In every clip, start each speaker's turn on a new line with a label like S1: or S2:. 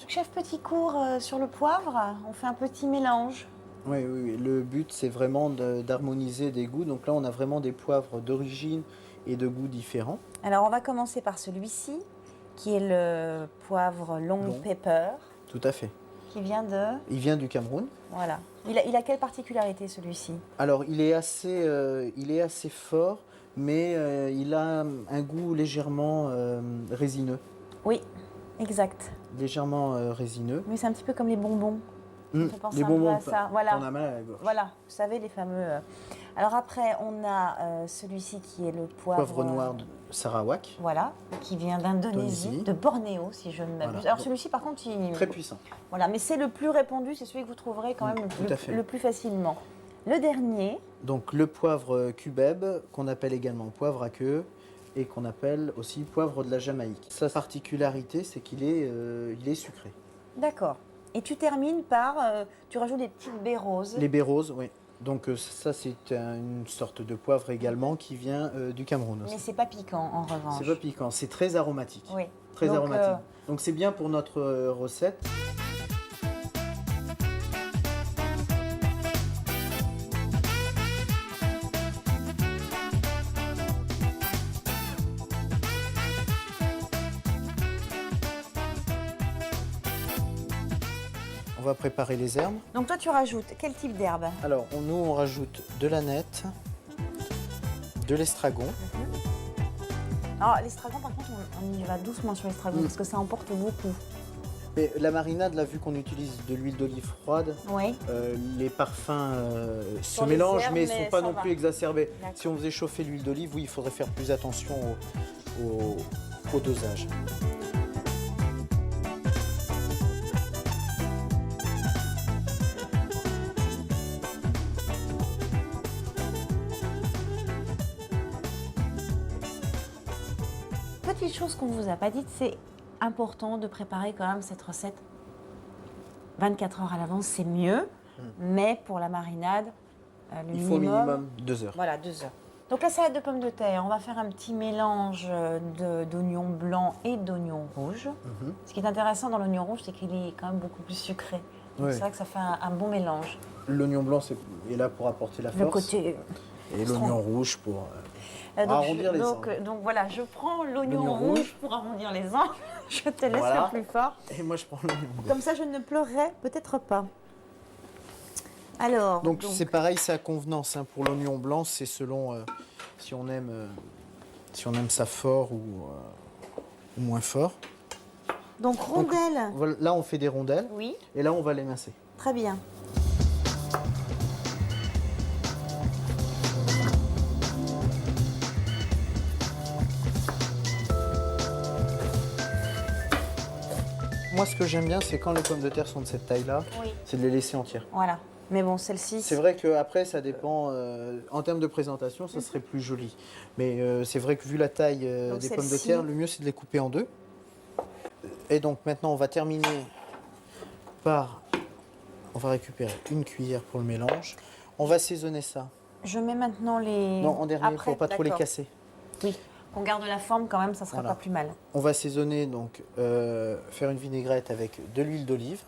S1: Chef Petit Cours, sur le poivre, on fait un petit mélange.
S2: Oui, oui, oui. Le but, c'est vraiment d'harmoniser des goûts. Donc là, on a vraiment des poivres d'origine et de goûts différents.
S1: Alors, on va commencer par celui-ci, qui est le poivre long
S2: Long.
S1: pepper,
S2: Tout à fait.
S1: qui vient de...
S2: Il vient du Cameroun.
S1: Voilà. Il a quelle particularité, celui-ci?
S2: Alors, il est assez fort, mais il a un goût légèrement résineux.
S1: Oui, exact.
S2: Légèrement résineux.
S1: Mais c'est un petit peu comme les bonbons.
S2: Hum,
S1: Ça fait penser
S2: les
S1: un peu
S2: bonbons,
S1: à ça. Voilà.
S2: on a mal à la gorge.
S1: Voilà, vous savez, les fameux... Alors après, on a celui-ci qui est le poivre...
S2: Poivre noir de Sarawak.
S1: Voilà, qui vient d'Indonésie,
S2: Indonésie.
S1: de Bornéo, si je ne m'abuse.
S2: Voilà.
S1: Alors celui-ci, par contre, il...
S2: Très puissant.
S1: Voilà, mais c'est le plus répandu, c'est celui que vous trouverez quand même
S2: Tout à fait.
S1: le plus facilement. Le dernier,
S2: Donc le poivre cubeb, qu'on appelle également poivre à queue, et qu'on appelle aussi poivre de la Jamaïque. Sa particularité, c'est qu'il est, il est sucré.
S1: d'accord. Et tu termines par, tu rajoutes des petites baies roses.
S2: Les baies roses, oui. Donc ça, c'est une sorte de poivre également qui vient du Cameroun aussi.
S1: Mais c'est pas piquant en revanche.
S2: C'est pas piquant, c'est très aromatique.
S1: Oui.
S2: Très
S1: Donc,
S2: aromatique. Donc c'est bien pour notre recette. On va préparer les herbes.
S1: Donc toi, tu rajoutes quel type d'herbe?
S2: Alors, nous, on rajoute de l'aneth, de l'estragon.
S1: Alors l'estragon, par contre, on y va doucement sur l'estragon parce que ça emporte beaucoup.
S2: Mais la marinade, là, vu qu'on utilise de l'huile d'olive froide,
S1: Oui.
S2: les parfums se
S1: Sur les
S2: mélangent,
S1: herbes,
S2: mais ils ne
S1: mais
S2: sont pas
S1: ça
S2: non
S1: va.
S2: plus exacerbés.
S1: D'accord.
S2: Si on faisait chauffer l'huile d'olive, oui, il faudrait faire plus attention au dosage.
S1: Petite chose qu'on vous a pas dite, c'est important de préparer quand même cette recette 24 heures à l'avance, c'est mieux. Mais pour la marinade, le
S2: Il faut au minimum 2 heures.
S1: Voilà, 2 heures. Donc la salade de pommes de terre, on va faire un petit mélange d'oignons blancs et d'oignons rouges. Ce qui est intéressant dans l'oignon rouge, c'est qu'il est quand même beaucoup plus sucré. Donc
S2: Oui.
S1: c'est vrai que ça fait un bon mélange.
S2: L'oignon blanc est là pour apporter la force.
S1: Le côté...
S2: Et l'oignon rouge pour
S1: donc,
S2: arrondir les
S1: donc,
S2: angles.
S1: donc voilà, je prends l'oignon
S2: L'oignon
S1: rouge
S2: rouge.
S1: pour arrondir les angles. Je te laisse
S2: Voilà.
S1: le plus fort.
S2: Et moi, je prends l'oignon blanc.
S1: Comme ça, je ne pleurerai peut-être pas. Alors,
S2: Donc c'est pareil, c'est à convenance. Hein. Pour l'oignon blanc, c'est selon si on aime ça fort ou moins fort.
S1: donc rondelles.
S2: Voilà, là, on fait des rondelles.
S1: Oui,
S2: Et là, on va l'émincer.
S1: très bien.
S2: Moi, ce que j'aime bien, c'est quand les pommes de terre sont de cette taille-là,
S1: Oui.
S2: c'est de les laisser entières.
S1: Voilà. Mais bon, celle-ci...
S2: C'est vrai qu'après, ça dépend. En termes de présentation, ça serait plus joli. Mais c'est vrai que vu la taille
S1: Donc
S2: des pommes de
S1: celle-ci-
S2: terre, le mieux, c'est de les couper en deux. Et donc maintenant, on va terminer par... On va récupérer une cuillère pour le mélange. On va assaisonner ça.
S1: Je mets maintenant les...
S2: Non, en dernier,
S1: Après,
S2: pour pas trop les
S1: d'accord.
S2: casser.
S1: Oui. Qu'on garde la forme quand même, ça sera
S2: Voilà.
S1: pas plus mal.
S2: On va assaisonner, donc faire une vinaigrette avec de l'huile d'olive.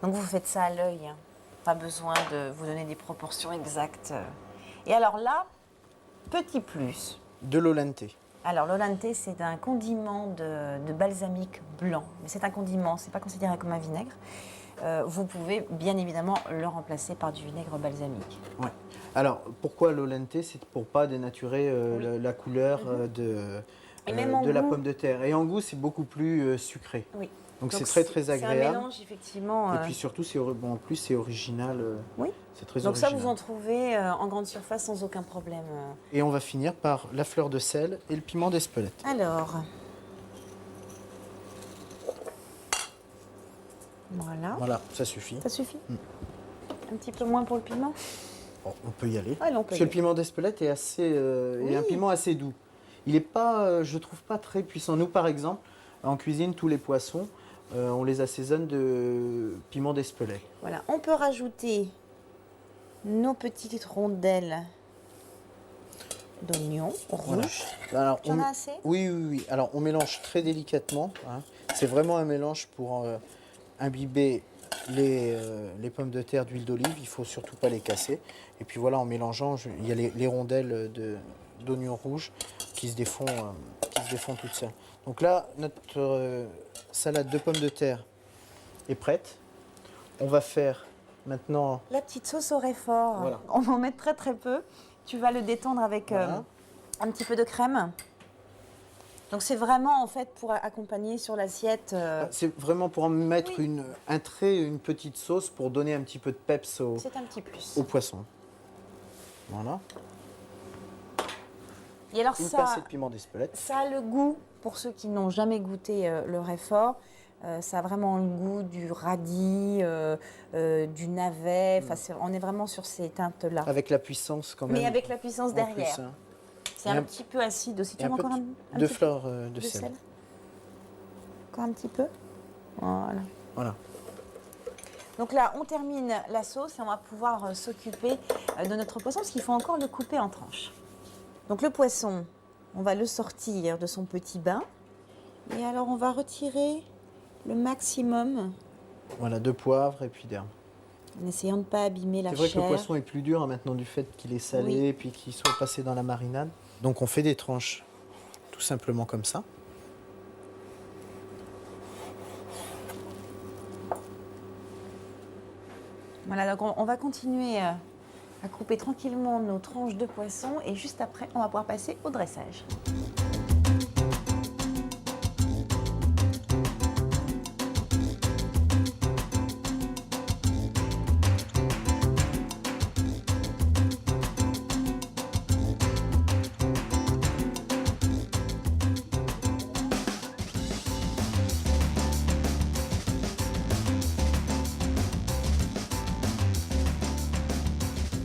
S1: Donc vous faites ça à l'œil. Hein. Pas besoin de vous donner des proportions exactes. Et alors là, petit plus.
S2: De l'olente.
S1: Alors l'olante, c'est un condiment de balsamique blanc. Mais c'est un condiment, c'est pas considéré comme un vinaigre. Vous pouvez bien évidemment le remplacer par du vinaigre balsamique.
S2: Ouais. Alors, pourquoi l'olente? C'est pour pas dénaturer la couleur
S1: Et même en
S2: de la
S1: goût.
S2: pomme de terre. Et en goût, c'est beaucoup plus sucré.
S1: Oui.
S2: Donc c'est très très
S1: C'est un
S2: agréable.
S1: mélange effectivement.
S2: Et puis surtout, en plus, c'est original.
S1: Oui.
S2: C'est très
S1: Donc ça,
S2: original.
S1: vous en trouvez en grande surface sans aucun problème.
S2: Et on va finir par la fleur de sel et le piment d'Espelette.
S1: Alors, voilà.
S2: Voilà, ça suffit.
S1: Ça suffit. Un petit peu moins pour le piment.
S2: Bon, on peut y aller.
S1: Allez, on peut
S2: Parce
S1: y
S2: que le
S1: aller.
S2: piment d'Espelette est assez, est un piment assez doux. Il n'est pas, je trouve pas très puissant. Nous, par exemple, en cuisine, tous les poissons, on les assaisonne de piment d'Espelette.
S1: Voilà, on peut rajouter nos petites rondelles d'oignons
S2: Voilà.
S1: rouges.
S2: Alors,
S1: Tu en as assez?
S2: oui, oui, oui. Alors, on mélange très délicatement, hein. C'est vraiment un mélange pour imbiber les pommes de terre d'huile d'olive. Il ne faut surtout pas les casser. Et puis voilà, en mélangeant, il y a les rondelles d'oignons rouges qui se défont toutes seules. Donc là, notre salade de pommes de terre est prête. On va faire maintenant...
S1: La petite sauce au réfort.
S2: Voilà.
S1: On va en mettre très très peu. Tu vas le détendre avec
S2: Voilà.
S1: un petit peu de crème. Donc c'est vraiment en fait pour accompagner sur l'assiette.
S2: C'est vraiment pour en mettre
S1: Oui.
S2: un trait, une petite sauce pour donner un petit peu de peps
S1: C'est un petit plus.
S2: au poisson. Voilà.
S1: Et alors
S2: Une
S1: ça,
S2: pincée de piment d'Espelette.
S1: ça a le goût, pour ceux qui n'ont jamais goûté le réfort, ça a vraiment le goût du radis, du navet. Enfin, on est vraiment sur ces teintes-là.
S2: Avec la puissance quand même.
S1: Mais avec la puissance
S2: en
S1: derrière.
S2: plus, hein.
S1: C'est
S2: Et
S1: un
S2: un-
S1: petit peu acide aussi.
S2: Et
S1: Tu
S2: un
S1: veux
S2: peu
S1: encore un
S2: de
S1: petit peu
S2: fleur de sel.
S1: Encore un petit peu. Voilà.
S2: Voilà.
S1: Donc là, on termine la sauce et on va pouvoir s'occuper de notre poisson parce qu'il faut encore le couper en tranches. Donc le poisson, on va le sortir de son petit bain. Et alors, on va retirer le maximum
S2: Voilà, de poivre et puis d'herbe.
S1: en essayant de ne pas abîmer la
S2: C'est vrai que
S1: chair.
S2: le poisson est plus dur hein, maintenant du fait qu'il est salé
S1: Oui.
S2: et puis qu'il soit passé dans la marinade. Donc on fait des tranches tout simplement comme ça.
S1: Voilà, donc on va continuer à couper tranquillement nos tranches de poisson et juste après, on va pouvoir passer au dressage.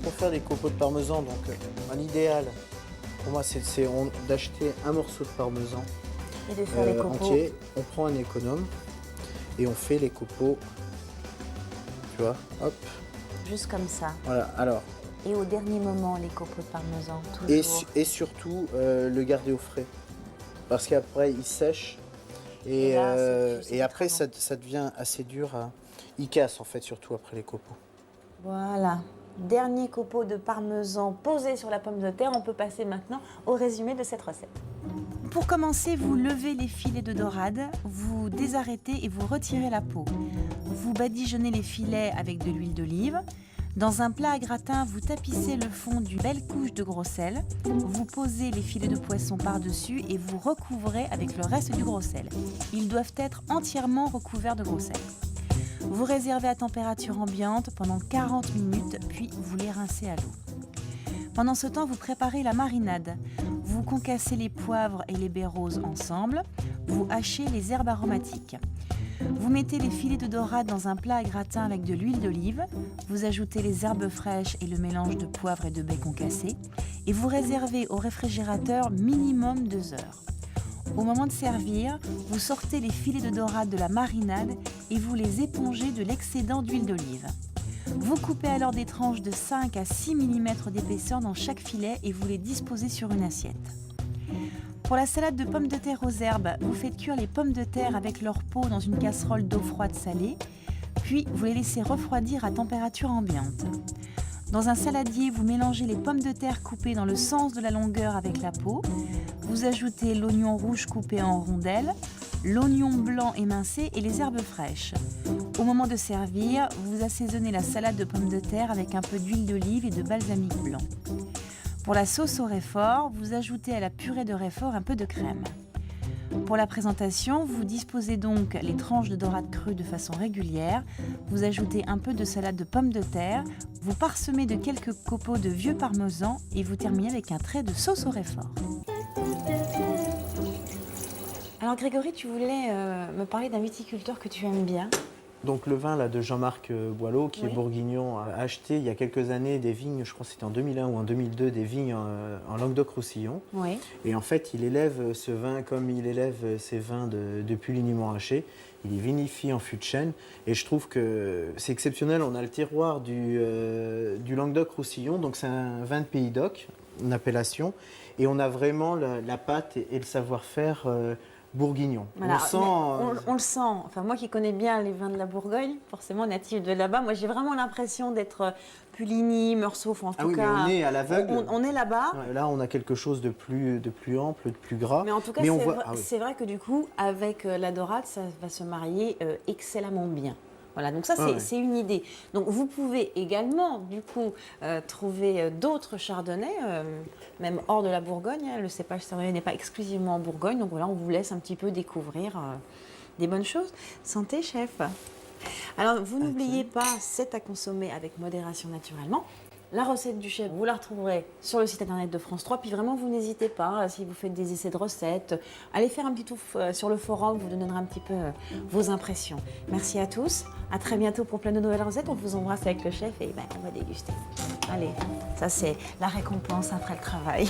S2: Pour faire des copeaux de parmesan, donc un idéal pour moi c'est d'acheter un morceau de parmesan
S1: Et de faire les copeaux.
S2: entier. On prend un économe et on fait les copeaux. Tu vois, hop,
S1: Juste comme ça.
S2: voilà. Alors,
S1: Et au dernier moment, les copeaux de parmesan, toujours.
S2: et surtout le garder au frais. Parce qu'après il sèche
S1: Et là, c'est
S2: et après
S1: très bon.
S2: ça devient assez dur. Il casse en fait surtout après les copeaux.
S1: Voilà. Dernier copeau de parmesan posé sur la pomme de terre. On peut passer maintenant au résumé de cette recette. Pour commencer, vous levez les filets de dorade, vous désarrêtez et vous retirez la peau. Vous badigeonnez les filets avec de l'huile d'olive. Dans un plat à gratin, vous tapissez le fond d'une belle couche de gros sel. Vous posez les filets de poisson par-dessus et vous recouvrez avec le reste du gros sel. Ils doivent être entièrement recouverts de gros sel. Vous réservez à température ambiante pendant 40 minutes, puis vous les rincez à l'eau. Pendant ce temps, vous préparez la marinade. Vous concassez les poivres et les baies roses ensemble. Vous hachez les herbes aromatiques. Vous mettez les filets de dorade dans un plat à gratin avec de l'huile d'olive. Vous ajoutez les herbes fraîches et le mélange de poivre et de baies concassées. Et vous réservez au réfrigérateur minimum 2 heures. Au moment de servir, vous sortez les filets de dorade de la marinade et vous les épongez de l'excédent d'huile d'olive. Vous coupez alors des tranches de 5 à 6 mm d'épaisseur dans chaque filet et vous les disposez sur une assiette. Pour la salade de pommes de terre aux herbes, vous faites cuire les pommes de terre avec leur peau dans une casserole d'eau froide salée, puis vous les laissez refroidir à température ambiante. Dans un saladier, vous mélangez les pommes de terre coupées dans le sens de la longueur avec la peau. Vous ajoutez l'oignon rouge coupé en rondelles, l'oignon blanc émincé et les herbes fraîches. Au moment de servir, vous assaisonnez la salade de pommes de terre avec un peu d'huile d'olive et de balsamique blanc. Pour la sauce au réfort, vous ajoutez à la purée de réfort un peu de crème. Pour la présentation, vous disposez donc les tranches de dorade crue de façon régulière, vous ajoutez un peu de salade de pommes de terre, vous parsemez de quelques copeaux de vieux parmesan et vous terminez avec un trait de sauce au réfort. Alors Grégory, tu voulais me parler d'un viticulteur que tu aimes bien.
S2: Donc le vin là, de Jean-Marc Boileau, qui
S1: Oui.
S2: est bourguignon, a acheté il y a quelques années des vignes, je crois que c'était en 2001 ou en 2002, des vignes en Languedoc-Roussillon.
S1: Oui.
S2: Et en fait, il élève ce vin comme il élève ses vins de Puligny-Montrachet. Il les vinifie en fût de chêne. Et je trouve que c'est exceptionnel. On a le terroir du Languedoc-Roussillon, donc c'est un vin de Pays d'Oc, une appellation. Et on a vraiment la pâte et le savoir-faire bourguignon.
S1: Voilà,
S2: On
S1: on le sent. Enfin, moi qui connais bien les vins de la Bourgogne, forcément natif de là-bas, moi j'ai vraiment l'impression d'être Puligny, Meursault, en tout
S2: oui,
S1: cas.
S2: mais on est à l'aveugle.
S1: On est là-bas.
S2: Ouais, là, on a quelque chose de plus ample, de plus gras.
S1: Mais en tout cas, c'est vrai que du coup, avec la dorade, ça va se marier excellemment bien. Voilà, donc ça, c'est une idée. Donc, vous pouvez également, du coup, trouver d'autres chardonnays, même hors de la Bourgogne. Hein. Le cépage chardonnay n'est pas exclusivement en Bourgogne. Donc, voilà, on vous laisse un petit peu découvrir des bonnes choses. Santé, chef. Alors, vous n'oubliez pas, c'est à consommer avec modération naturellement. La recette du chef, vous la retrouverez sur le site internet de France 3. Puis vraiment, vous n'hésitez pas, si vous faites des essais de recettes, allez faire un petit tour sur le forum, vous donnerez un petit peu vos impressions. Merci à tous, à très bientôt pour plein de nouvelles recettes. On vous embrasse avec le chef et on va déguster. Allez, ça c'est la récompense après le travail.